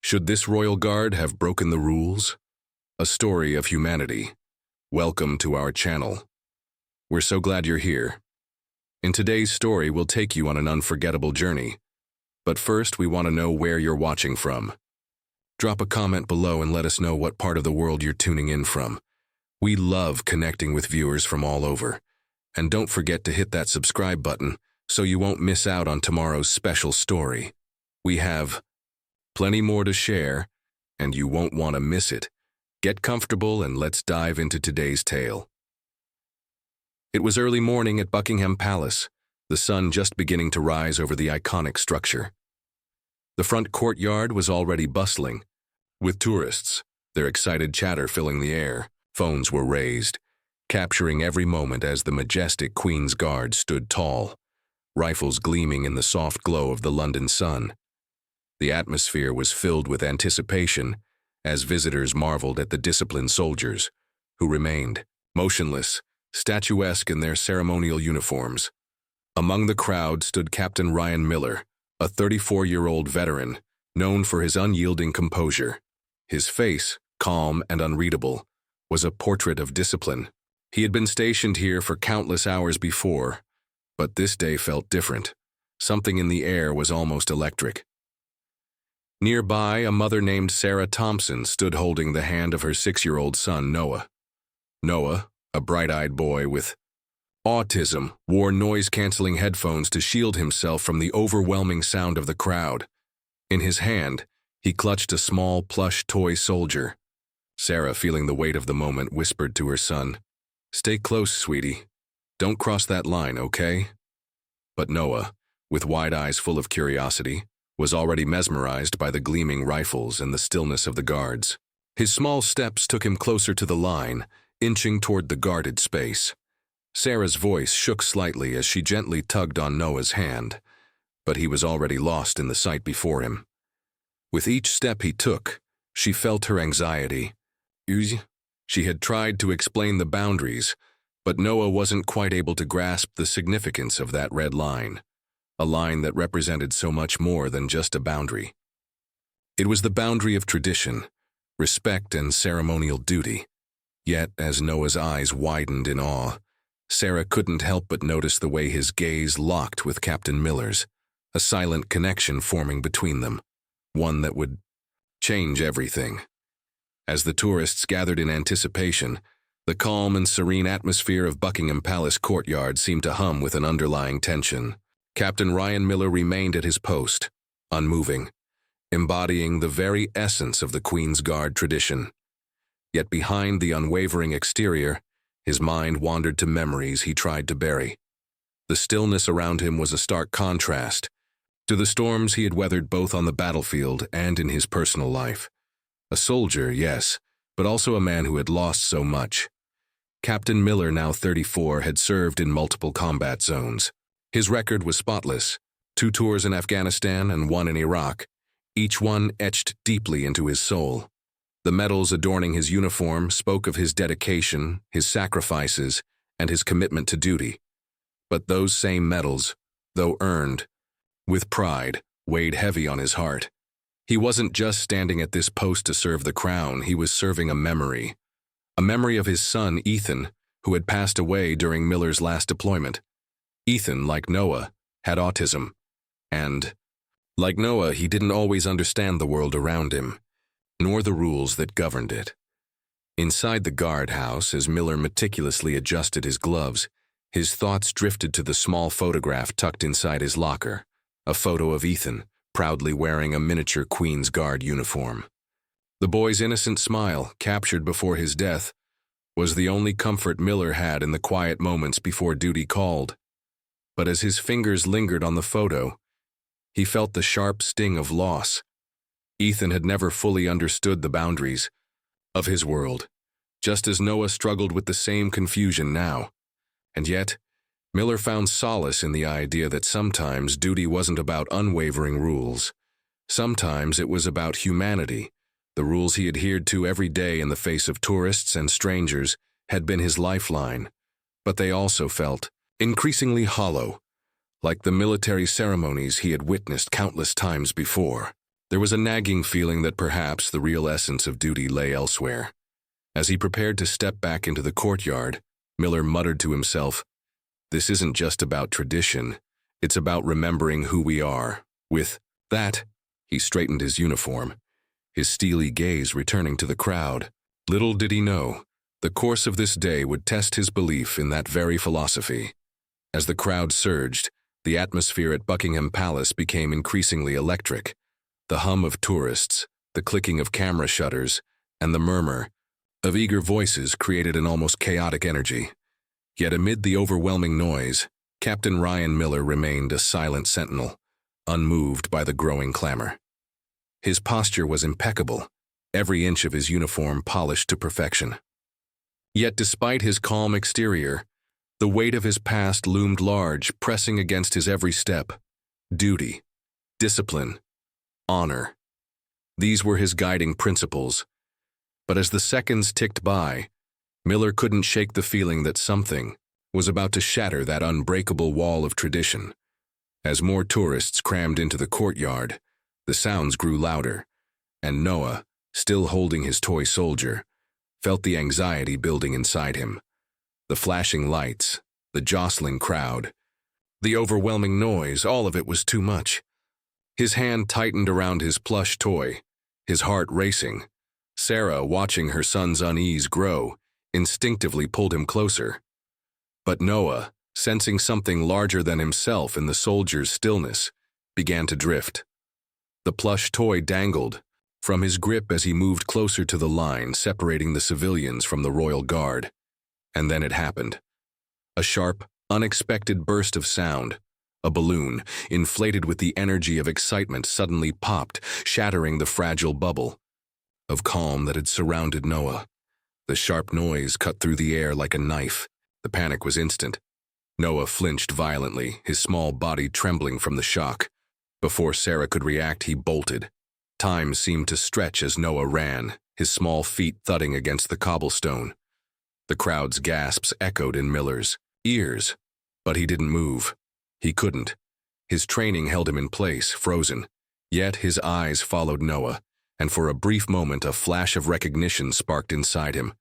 Should this royal guard have broken the rules? A story of humanity. Welcome to our channel. We're so glad you're here. In today's story, we'll take you on an unforgettable journey. But first, we want to know where you're watching from. Drop a comment below and let us know what part of the world you're tuning in from. We love connecting with viewers from all over. And don't forget to hit that subscribe button so you won't miss out on tomorrow's special story. We have plenty more to share, and you won't want to miss it. Get comfortable and let's dive into today's tale. It was early morning at Buckingham Palace, the sun just beginning to rise over the iconic structure. The front courtyard was already bustling, with tourists, their excited chatter filling the air. Phones were raised, capturing every moment as the majestic Queen's Guard stood tall, rifles gleaming in the soft glow of the London sun. The atmosphere was filled with anticipation as visitors marveled at the disciplined soldiers, who remained motionless, statuesque in their ceremonial uniforms. Among the crowd stood Captain Ryan Miller, a 34-year-old veteran, known for his unyielding composure. His face, calm and unreadable, was a portrait of discipline. He had been stationed here for countless hours before, but this day felt different. Something in the air was almost electric. Nearby, a mother named Sarah Thompson stood holding the hand of her 6-year-old son, Noah. Noah, a bright-eyed boy with autism, wore noise-canceling headphones to shield himself from the overwhelming sound of the crowd. In his hand, he clutched a small, plush toy soldier. Sarah, feeling the weight of the moment, whispered to her son, "Stay close, sweetie. Don't cross that line, okay?" But Noah, with wide eyes full of curiosity, was already mesmerized by the gleaming rifles and the stillness of the guards. His small steps took him closer to the line, inching toward the guarded space. Sarah's voice shook slightly as she gently tugged on Noah's hand, but he was already lost in the sight before him. With each step he took, she felt her anxiety. She had tried to explain the boundaries, but Noah wasn't quite able to grasp the significance of that red line, a line that represented so much more than just a boundary. It was the boundary of tradition, respect, and ceremonial duty. Yet, as Noah's eyes widened in awe, Sarah couldn't help but notice the way his gaze locked with Captain Miller's, a silent connection forming between them, one that would change everything. As the tourists gathered in anticipation, the calm and serene atmosphere of Buckingham Palace courtyard seemed to hum with an underlying tension. Captain Ryan Miller remained at his post, unmoving, embodying the very essence of the Queen's Guard tradition. Yet behind the unwavering exterior, his mind wandered to memories he tried to bury. The stillness around him was a stark contrast to the storms he had weathered both on the battlefield and in his personal life. A soldier, yes, but also a man who had lost so much. Captain Miller, now 34, had served in multiple combat zones. His record was spotless: 2 tours in Afghanistan and 1 in Iraq, each one etched deeply into his soul. The medals adorning his uniform spoke of his dedication, his sacrifices, and his commitment to duty. But those same medals, though earned with pride, weighed heavy on his heart. He wasn't just standing at this post to serve the crown, he was serving a memory of his son, Ethan, who had passed away during Miller's last deployment. Ethan, like Noah, had autism, and, like Noah, he didn't always understand the world around him, nor the rules that governed it. Inside the guardhouse, as Miller meticulously adjusted his gloves, his thoughts drifted to the small photograph tucked inside his locker, a photo of Ethan, proudly wearing a miniature Queen's Guard uniform. The boy's innocent smile, captured before his death, was the only comfort Miller had in the quiet moments before duty called. But as his fingers lingered on the photo, he felt the sharp sting of loss. Ethan had never fully understood the boundaries of his world, just as Noah struggled with the same confusion now. And yet, Miller found solace in the idea that sometimes duty wasn't about unwavering rules. Sometimes it was about humanity. The rules he adhered to every day in the face of tourists and strangers had been his lifeline, but they also felt increasingly hollow, like the military ceremonies he had witnessed countless times before. There was a nagging feeling that perhaps the real essence of duty lay elsewhere. As he prepared to step back into the courtyard, Miller muttered to himself, "This isn't just about tradition, it's about remembering who we are." With that, he straightened his uniform, his steely gaze returning to the crowd. Little did he know, the course of this day would test his belief in that very philosophy. As the crowd surged, the atmosphere at Buckingham Palace became increasingly electric. The hum of tourists, the clicking of camera shutters, and the murmur of eager voices created an almost chaotic energy. Yet amid the overwhelming noise, Captain Ryan Miller remained a silent sentinel, unmoved by the growing clamor. His posture was impeccable, every inch of his uniform polished to perfection. Yet despite his calm exterior, the weight of his past loomed large, pressing against his every step. Duty, discipline, honor. These were his guiding principles. But as the seconds ticked by, Miller couldn't shake the feeling that something was about to shatter that unbreakable wall of tradition. As more tourists crammed into the courtyard, the sounds grew louder, and Noah, still holding his toy soldier, felt the anxiety building inside him. The flashing lights, the jostling crowd, the overwhelming noise, all of it was too much. His hand tightened around his plush toy, his heart racing. Sarah, watching her son's unease grow, instinctively pulled him closer. But Noah, sensing something larger than himself in the soldier's stillness, began to drift. The plush toy dangled from his grip as he moved closer to the line separating the civilians from the royal guard. And then it happened. A sharp, unexpected burst of sound. A balloon, inflated with the energy of excitement, suddenly popped, shattering the fragile bubble of calm that had surrounded Noah. The sharp noise cut through the air like a knife. The panic was instant. Noah flinched violently, his small body trembling from the shock. Before Sarah could react, he bolted. Time seemed to stretch as Noah ran, his small feet thudding against the cobblestone. The crowd's gasps echoed in Miller's ears, but he didn't move. He couldn't. His training held him in place, frozen. Yet his eyes followed Noah, and for a brief moment a flash of recognition sparked inside him.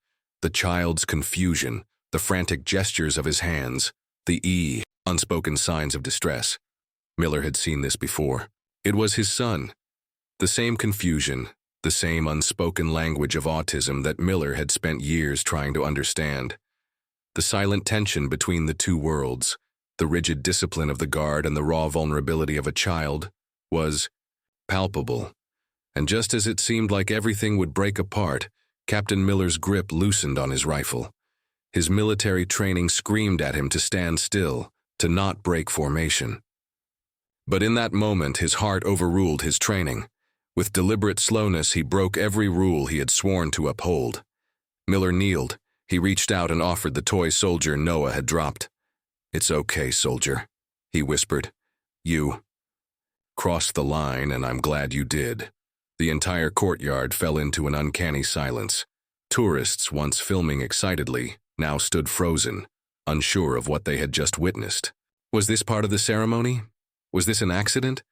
The child's confusion, the frantic gestures of his hands, the unspoken signs of distress. Miller had seen this before. It was his son. The same confusion, the same unspoken language of autism that Miller had spent years trying to understand. The silent tension between the two worlds, the rigid discipline of the guard and the raw vulnerability of a child, was palpable. And just as it seemed like everything would break apart, Captain Miller's grip loosened on his rifle. His military training screamed at him to stand still, to not break formation. But in that moment, his heart overruled his training. With deliberate slowness, he broke every rule he had sworn to uphold. Miller kneeled. He reached out and offered the toy soldier Noah had dropped. "It's okay, soldier," he whispered. "You crossed the line, and I'm glad you did." The entire courtyard fell into an uncanny silence. Tourists, once filming excitedly, now stood frozen, unsure of what they had just witnessed. Was this part of the ceremony? Was this an accident?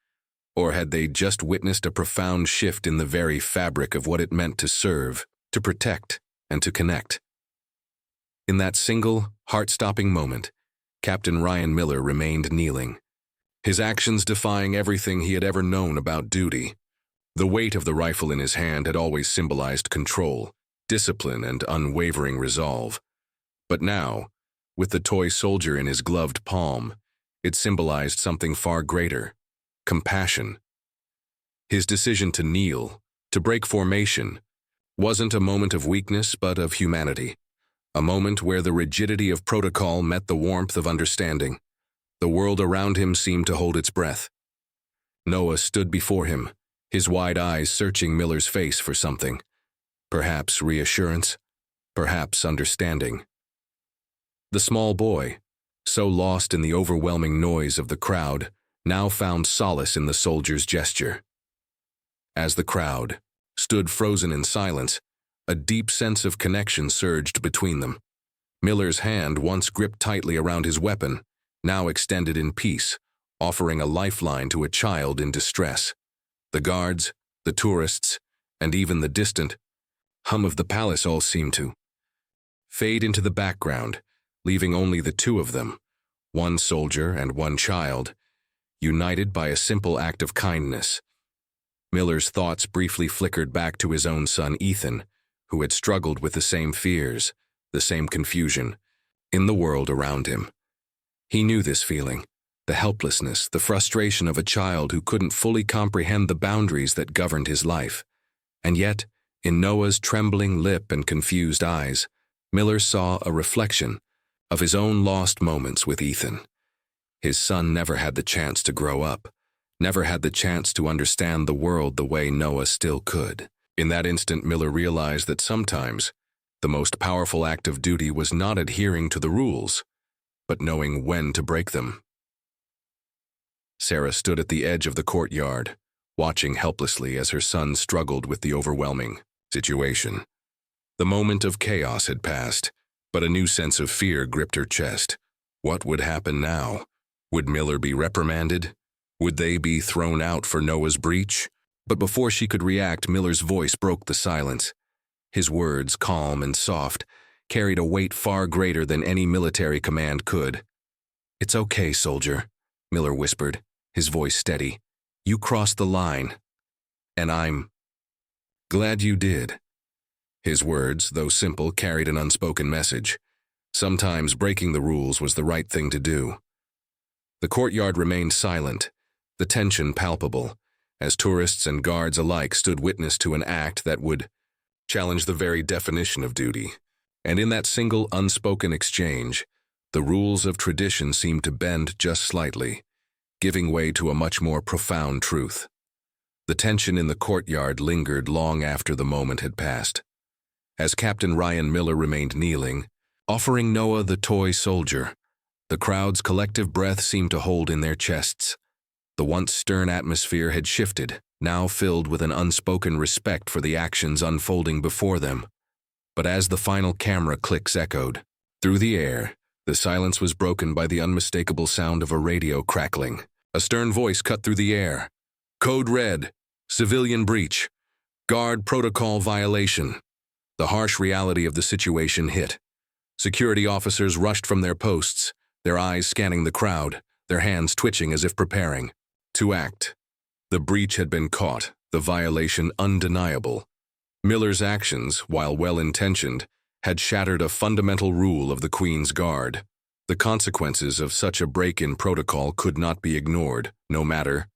Or had they just witnessed a profound shift in the very fabric of what it meant to serve, to protect, and to connect? In that single, heart-stopping moment, Captain Ryan Miller remained kneeling, his actions defying everything he had ever known about duty. The weight of the rifle in his hand had always symbolized control, discipline, and unwavering resolve. But now, with the toy soldier in his gloved palm, it symbolized something far greater: compassion. His decision to kneel, to break formation, wasn't a moment of weakness but of humanity, a moment where the rigidity of protocol met the warmth of understanding. The world around him seemed to hold its breath. Noah stood before him, his wide eyes searching Miller's face for something. Perhaps reassurance, perhaps understanding. The small boy, so lost in the overwhelming noise of the crowd, now found solace in the soldier's gesture. As the crowd stood frozen in silence, a deep sense of connection surged between them. Miller's hand, once gripped tightly around his weapon, now extended in peace, offering a lifeline to a child in distress. The guards, The tourists, and even the distant hum of the palace all seemed to fade into the background, leaving only the two of them, one soldier and one child, united by a simple act of kindness. Miller's thoughts briefly flickered back to his own son Ethan, who had struggled with the same fears, the same confusion, in the world around him. He knew this feeling, the helplessness, the frustration of a child who couldn't fully comprehend the boundaries that governed his life. And yet, in Noah's trembling lip and confused eyes, Miller saw a reflection of his own lost moments with Ethan. His son never had the chance to grow up, never had the chance to understand the world the way Noah still could. In that instant, Miller realized that sometimes the most powerful act of duty was not adhering to the rules, but knowing when to break them. Sarah stood at the edge of the courtyard, watching helplessly as her son struggled with the overwhelming situation. The moment of chaos had passed, but a new sense of fear gripped her chest. What would happen now? Would Miller be reprimanded? Would they be thrown out for Noah's breach? But before she could react, Miller's voice broke the silence. His words, calm and soft, carried a weight far greater than any military command could. "It's okay, soldier," Miller whispered, his voice steady. "You crossed the line, and I'm glad you did." His words, though simple, carried an unspoken message. Sometimes breaking the rules was the right thing to do. The courtyard remained silent, the tension palpable, as tourists and guards alike stood witness to an act that would challenge the very definition of duty. And in that single unspoken exchange, the rules of tradition seemed to bend just slightly, giving way to a much more profound truth. The tension in the courtyard lingered long after the moment had passed. As Captain Ryan Miller remained kneeling, offering Noah the toy soldier, the crowd's collective breath seemed to hold in their chests. The once stern atmosphere had shifted, now filled with an unspoken respect for the actions unfolding before them. But as the final camera clicks echoed through the air, the silence was broken by the unmistakable sound of a radio crackling. A stern voice cut through the air. "Code Red, civilian breach, guard protocol violation." The harsh reality of the situation hit. Security officers rushed from their posts, their eyes scanning the crowd, their hands twitching as if preparing to act. The breach had been caught, the violation undeniable. Miller's actions, while well-intentioned, had shattered a fundamental rule of the Queen's Guard. The consequences of such a break in protocol could not be ignored, no matter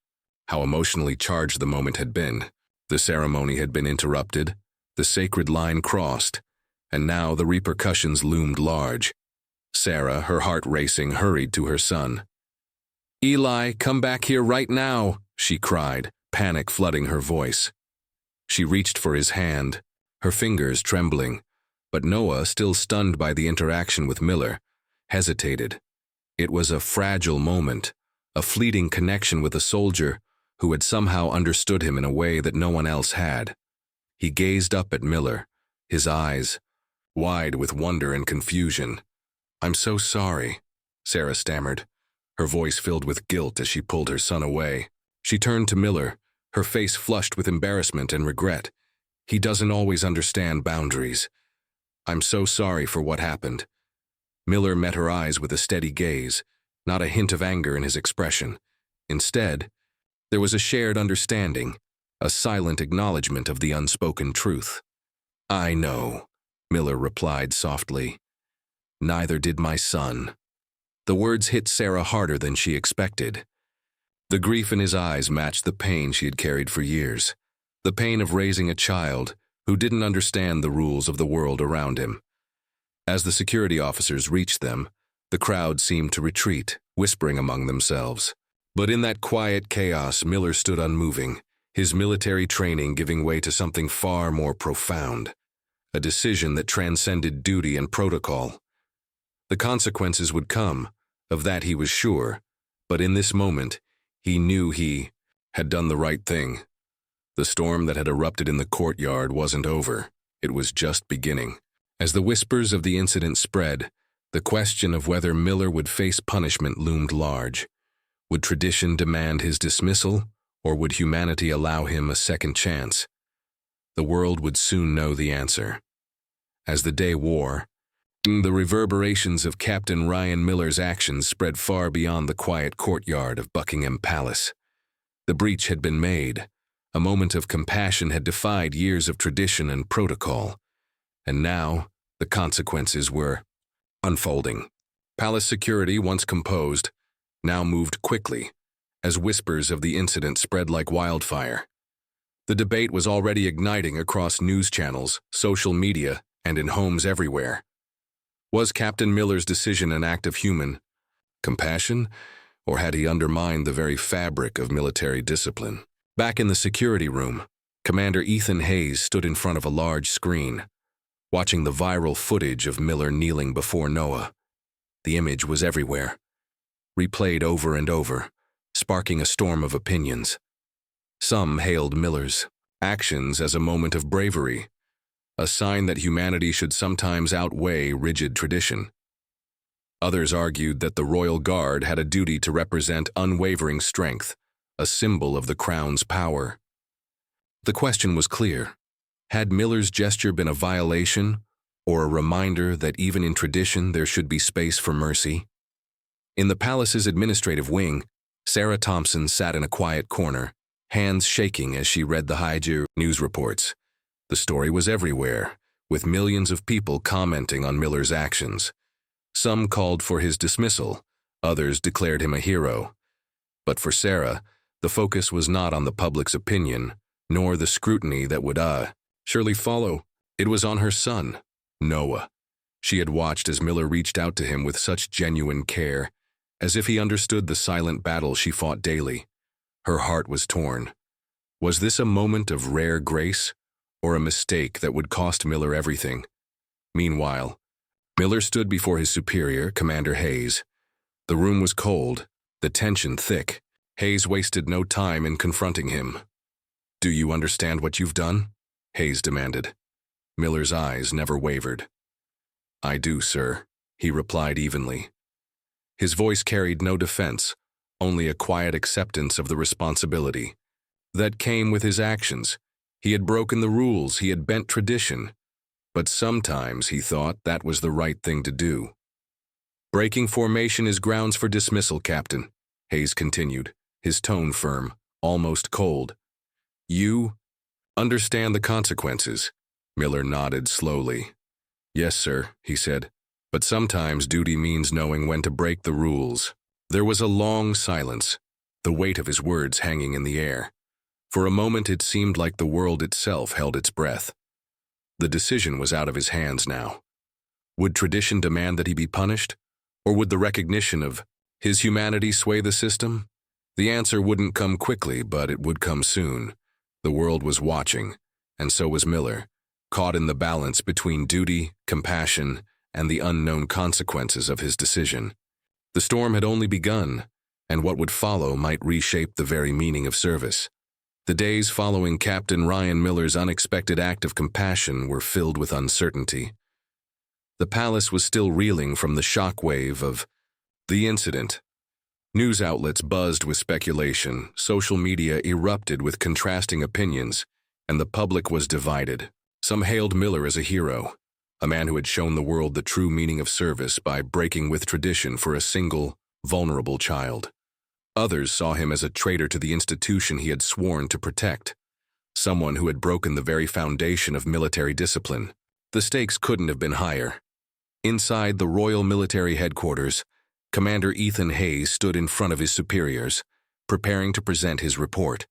how emotionally charged the moment had been. The ceremony had been interrupted, the sacred line crossed, and now the repercussions loomed large. Sarah, her heart racing, hurried to her son. "Eli, come back here right now," she cried, panic flooding her voice. She reached for his hand, her fingers trembling, but Noah, still stunned by the interaction with Miller, hesitated. It was a fragile moment, a fleeting connection with a soldier who had somehow understood him in a way that no one else had. He gazed up at Miller, his eyes wide with wonder and confusion. "I'm so sorry," Sarah stammered, her voice filled with guilt as she pulled her son away. She turned to Miller, her face flushed with embarrassment and regret. "He doesn't always understand boundaries. I'm so sorry for what happened." Miller met her eyes with a steady gaze, not a hint of anger in his expression. Instead, there was a shared understanding, a silent acknowledgement of the unspoken truth. "I know," Miller replied softly. "Neither did my son." The words hit Sarah harder than she expected. The grief in his eyes matched the pain she had carried for years, the pain of raising a child who didn't understand the rules of the world around him. As the security officers reached them, the crowd seemed to retreat, whispering among themselves. But in that quiet chaos, Miller stood unmoving, his military training giving way to something far more profound, a decision that transcended duty and protocol. The consequences would come, of that he was sure, but in this moment, he knew he had done the right thing. The storm that had erupted in the courtyard wasn't over, it was just beginning. As the whispers of the incident spread, the question of whether Miller would face punishment loomed large. Would tradition demand his dismissal, Or would humanity allow him a second chance? The world would soon know the answer. As the day wore, the reverberations of Captain Ryan Miller's actions spread far beyond the quiet courtyard of Buckingham Palace. The breach had been made. A moment of compassion had defied years of tradition and protocol. And now, the consequences were unfolding. Palace security, once composed, now moved quickly, as whispers of the incident spread like wildfire. The debate was already igniting across news channels, social media, and in homes everywhere. Was Captain Miller's decision an act of human compassion, or had he undermined the very fabric of military discipline? Back in the security room, Commander Ethan Hayes stood in front of a large screen, watching the viral footage of Miller kneeling before Noah. The image was everywhere, replayed over and over, sparking a storm of opinions. Some hailed Miller's actions as a moment of bravery, a sign that humanity should sometimes outweigh rigid tradition. Others argued that the Royal Guard had a duty to represent unwavering strength, a symbol of the Crown's power. The question was clear. Had Miller's gesture been a violation, or a reminder that even in tradition there should be space for mercy? In the palace's administrative wing, Sarah Thompson sat in a quiet corner, hands shaking as she read the Haiju news reports. The story was everywhere, with millions of people commenting on Miller's actions. Some called for his dismissal, others declared him a hero. But for Sarah, the focus was not on the public's opinion, nor the scrutiny that would surely follow. It was on her son, Noah. She had watched as Miller reached out to him with such genuine care, as if he understood the silent battle she fought daily. Her heart was torn. Was this a moment of rare grace, or a mistake that would cost Miller everything? Meanwhile, Miller stood before his superior, Commander Hayes. The room was cold, the tension thick. Hayes wasted no time in confronting him. "Do you understand what you've done?" Hayes demanded. Miller's eyes never wavered. "I do, sir," he replied evenly. His voice carried no defense, only a quiet acceptance of the responsibility that came with his actions. He had broken the rules, he had bent tradition, but sometimes he thought that was the right thing to do. "Breaking formation is grounds for dismissal, Captain," Hayes continued, his tone firm, almost cold. "You understand the consequences." Miller nodded slowly. "Yes, sir," he said, "but sometimes duty means knowing when to break the rules." There was a long silence, the weight of his words hanging in the air. For a moment it seemed like the world itself held its breath. The decision was out of his hands now. Would tradition demand that he be punished, or would the recognition of his humanity sway the system? The answer wouldn't come quickly, but it would come soon. The world was watching, and so was Miller, caught in the balance between duty, compassion, and the unknown consequences of his decision. The storm had only begun, and what would follow might reshape the very meaning of service. The days following Captain Ryan Miller's unexpected act of compassion were filled with uncertainty. The palace was still reeling from the shockwave of the incident. News outlets buzzed with speculation, social media erupted with contrasting opinions, and the public was divided. Some hailed Miller as a hero, a man who had shown the world the true meaning of service by breaking with tradition for a single, vulnerable child. Others saw him as a traitor to the institution he had sworn to protect, someone who had broken the very foundation of military discipline. The stakes couldn't have been higher. Inside the Royal Military Headquarters, Commander Ethan Hayes stood in front of his superiors, preparing to present his report.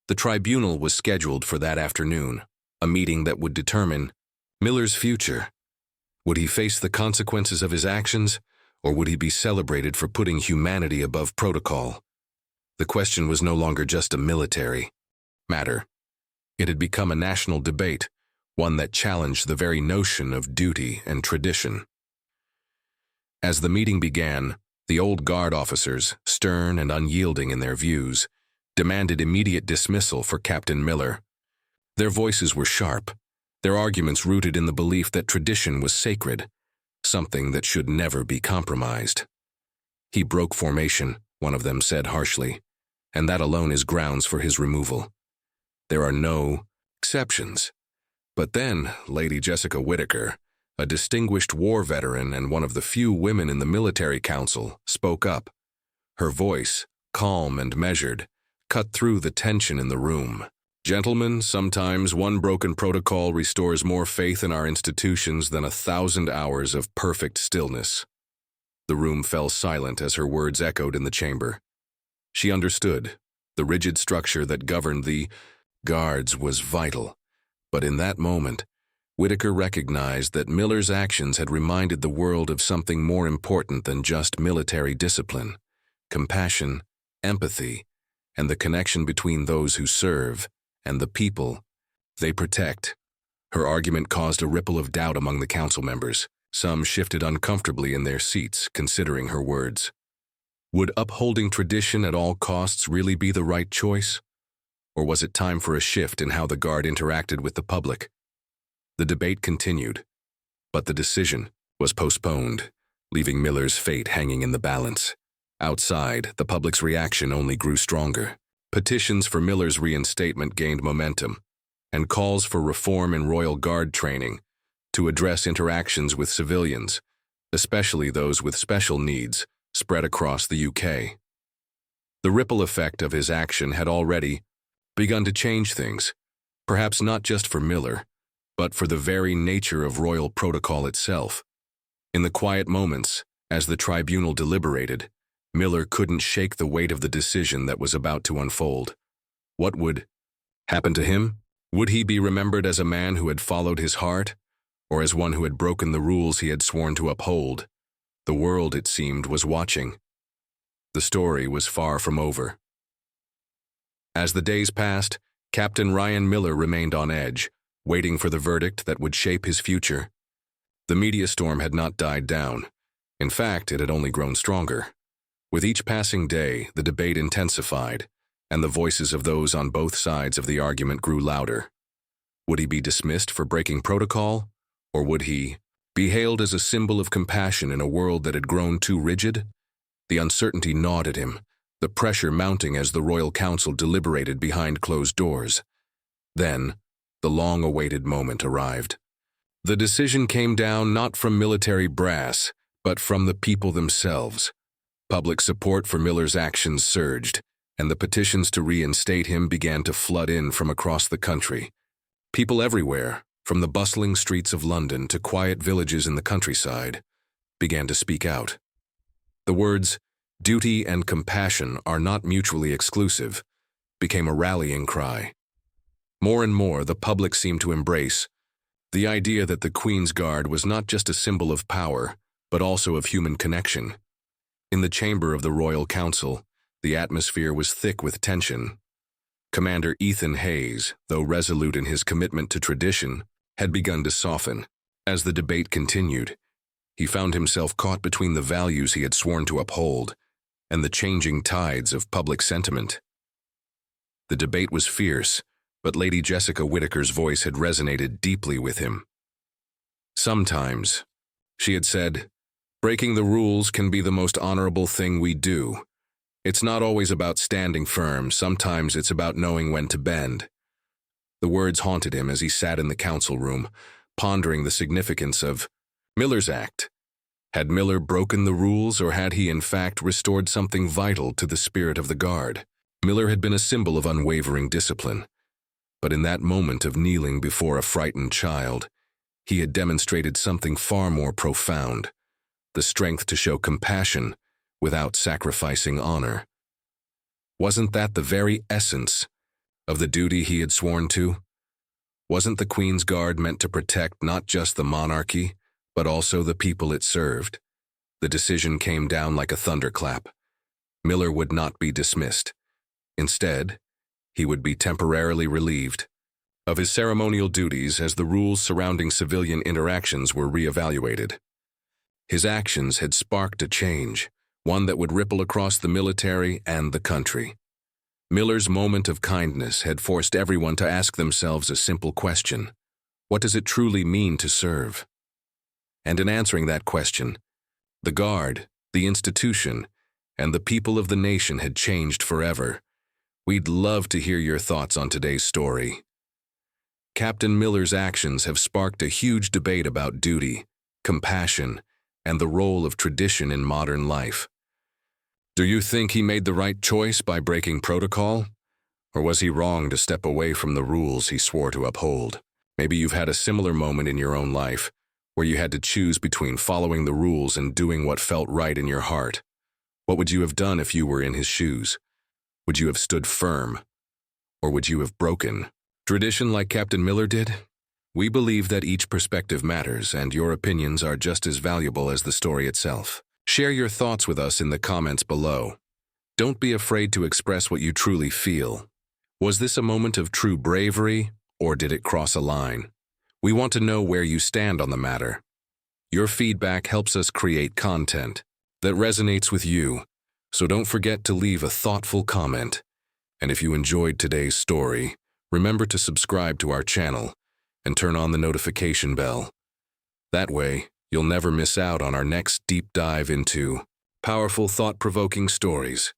The tribunal was scheduled for that afternoon, a meeting that would determine Miller's future. Would he face the consequences of his actions, or would he be celebrated for putting humanity above protocol? The question was no longer just a military matter. It had become a national debate, one that challenged the very notion of duty and tradition. As the meeting began, the old guard officers, stern and unyielding in their views, demanded immediate dismissal for Captain Miller. Their voices were sharp, their arguments rooted in the belief that tradition was sacred, something that should never be compromised. "He broke formation," one of them said harshly, and that alone is grounds for his removal. There are no exceptions. But then, Lady Jessica Whittaker, a distinguished war veteran and one of the few women in the military council, spoke up. Her voice, calm and measured, cut through the tension in the room. "Gentlemen, sometimes one broken protocol restores more faith in our institutions than 1,000 hours of perfect stillness." The room fell silent as her words echoed in the chamber. She understood. The rigid structure that governed the guards was vital. But in that moment, Whittaker recognized that Miller's actions had reminded the world of something more important than just military discipline: compassion, empathy, and the connection between those who serve and the people they protect. Her argument caused a ripple of doubt among the council members. Some shifted uncomfortably in their seats, considering her words. Would upholding tradition at all costs really be the right choice? Or was it time for a shift in how the Guard interacted with the public? The debate continued, but the decision was postponed, leaving Miller's fate hanging in the balance. Outside, the public's reaction only grew stronger. Petitions for Miller's reinstatement gained momentum, and calls for reform in Royal Guard training to address interactions with civilians, especially those with special needs, spread across the UK. The ripple effect of his action had already begun to change things, perhaps not just for Miller, but for the very nature of royal protocol itself. In the quiet moments, as the tribunal deliberated, Miller couldn't shake the weight of the decision that was about to unfold. What would happen to him? Would he be remembered as a man who had followed his heart, or as one who had broken the rules he had sworn to uphold? The world, it seemed, was watching. The story was far from over. As the days passed, Captain Ryan Miller remained on edge, waiting for the verdict that would shape his future. The media storm had not died down. In fact, it had only grown stronger. With each passing day, the debate intensified, and the voices of those on both sides of the argument grew louder. Would he be dismissed for breaking protocol, or would he be hailed as a symbol of compassion in a world that had grown too rigid? The uncertainty gnawed at him, the pressure mounting as the Royal Council deliberated behind closed doors. Then, the long-awaited moment arrived. The decision came down not from military brass, but from the people themselves. Public support for Miller's actions surged, and the petitions to reinstate him began to flood in from across the country. People everywhere, from the bustling streets of London to quiet villages in the countryside, began to speak out. The words, "duty and compassion are not mutually exclusive," became a rallying cry. More and more, the public seemed to embrace the idea that the Queen's Guard was not just a symbol of power, but also of human connection. In the chamber of the Royal Council, the atmosphere was thick with tension. Commander Ethan Hayes, though resolute in his commitment to tradition, had begun to soften. As the debate continued, he found himself caught between the values he had sworn to uphold and the changing tides of public sentiment. The debate was fierce, but Lady Jessica Whittaker's voice had resonated deeply with him. "Sometimes," she had said, "breaking the rules can be the most honorable thing we do. It's not always about standing firm, sometimes it's about knowing when to bend." The words haunted him as he sat in the council room, pondering the significance of Miller's act. Had Miller broken the rules, or had he in fact restored something vital to the spirit of the Guard? Miller had been a symbol of unwavering discipline, but in that moment of kneeling before a frightened child, he had demonstrated something far more profound: the strength to show compassion without sacrificing honor. Wasn't that the very essence of the duty he had sworn to? Wasn't the Queen's Guard meant to protect not just the monarchy, but also the people it served? The decision came down like a thunderclap. Miller would not be dismissed. Instead, he would be temporarily relieved of his ceremonial duties as the rules surrounding civilian interactions were reevaluated. His actions had sparked a change, one that would ripple across the military and the country. Miller's moment of kindness had forced everyone to ask themselves a simple question: what does it truly mean to serve? And in answering that question, the Guard, the institution, and the people of the nation had changed forever. We'd love to hear your thoughts on today's story. Captain Miller's actions have sparked a huge debate about duty, compassion, and the role of tradition in modern life. Do you think he made the right choice by breaking protocol? Or was he wrong to step away from the rules he swore to uphold? Maybe you've had a similar moment in your own life, where you had to choose between following the rules and doing what felt right in your heart. What would you have done if you were in his shoes? Would you have stood firm? Or would you have broken tradition like Captain Miller did? We believe that each perspective matters, and your opinions are just as valuable as the story itself. Share your thoughts with us in the comments below. Don't be afraid to express what you truly feel. Was this a moment of true bravery, or did it cross a line? We want to know where you stand on the matter. Your feedback helps us create content that resonates with you, so don't forget to leave a thoughtful comment. And if you enjoyed today's story, remember to subscribe to our channel and turn on the notification bell. That way, you'll never miss out on our next deep dive into powerful, thought-provoking stories.